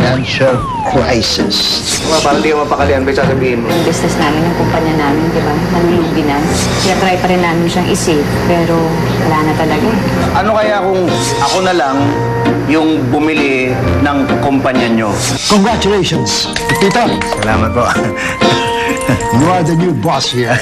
financial crisis. Parang di ka mapakalian ba yung sasabihin mo? Yung business namin, yung kumpanya namin, di ba? Nalulugi na. Kaya try pa rin namin siyang i-save, pero wala na talaga. Ano kaya kung ako na lang yung bumili ng kumpanya nyo? Congratulations, Tito. Salamat po. You are the new boss here.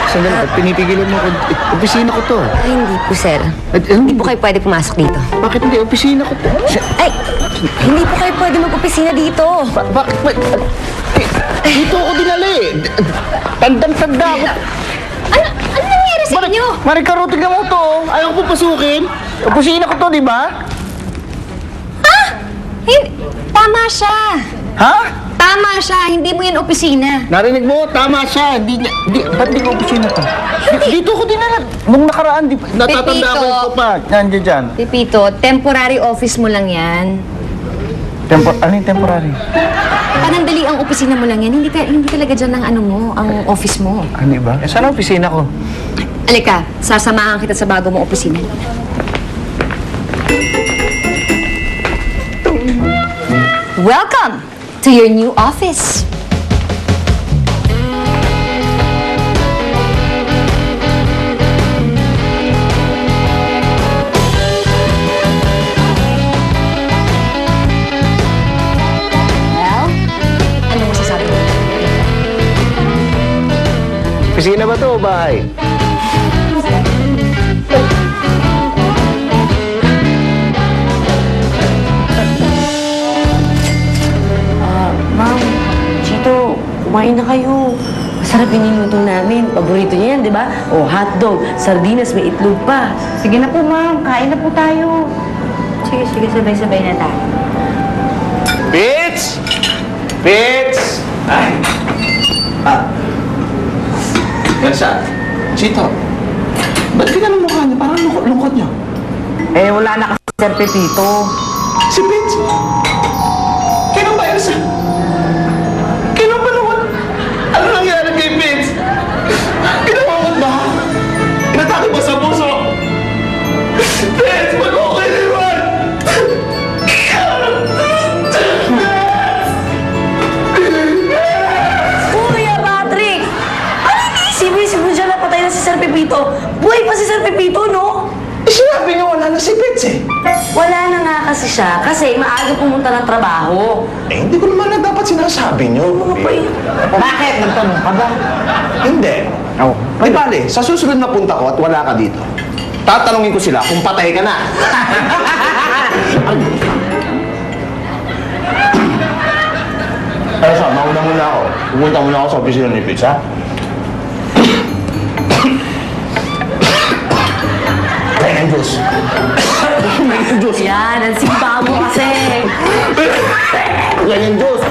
Sandali, ba't pinipigilan mo ako? Opisina ko to. Ay, hindi po, sir. Hindi po kayo pwede pumasok dito. Bakit hindi? Opisina ko to. Ay, hindi po kayo pwede mag-opisina dito. Bakit? Dito ako dinala eh. Tandang-tanda ako. Ano nangyari sa inyo? Marikaro, tignan mo to. Ayaw ko pasukin. Opisina ko to, di ba? Tama siya! Ha? Tama siya! Hindi mo yan opisina. Narinig mo? Tama siya. Ba't di ko opisina to? Dito ko dinala. Nung nakaraan, natatanda Pepito. ako yung pa. Nandiyan dyan. Pipito, temporary office mo lang yan. Ano yung temporary? Panandali ang opisina mo lang yan. Hindi talaga dyan ang ano mo, ang office mo. Ano ba? Eh, saan ang opisina ko? Alika, sasamahan kita sa bago mong opisina. Welcome to your new office. Well, ano masasabi mo? Opisina ba to o bahay? Ma'am, Chito, kumain na kayo. Masarap yung niluto namin. Paborito niya yan, di ba? O, hotdog, sardinas, may itlog pa. Sige na po, ma'am. Kain na po tayo. Sige, sabay-sabay na tayo. Fitz! Fitz! Ay! Elsa, Chito, ba't ganun ang mukha niya? Parang lungkot niya. Eh, wala na kasi Sir Pepito. Si Fitz! Kailan ba, Elsa? Kailan ba naman? Ano nangyari kay Fitz? Kinawakot ba? Inatake ba sa puso? Fitz, mag-okay na naman! Kuya Patrick! Ano inisip mo dyan na patay na si Sir Pepito? Buhay pa si Sir Pepito, no? Eh, sinabi niyo wala na si Fitz eh. Wala na nga kasi siya, kasi maaga pumunta ng trabaho. Eh, hindi ko naman na dapat sinasabi niyo. Bakit? Nagtanong ka ba? Hindi. Oh. Di bale, sa susunod na punta ko at wala ka dito, tatanungin ko sila kung patay ka na. Pero sa, mauna muna ako. Pumunta muna ako sa opisina ni Fitz, ha? Kaya ng Diyos. Kaya ng Diyos. Yan, ang simba mo kasi. Kaya ng Diyos.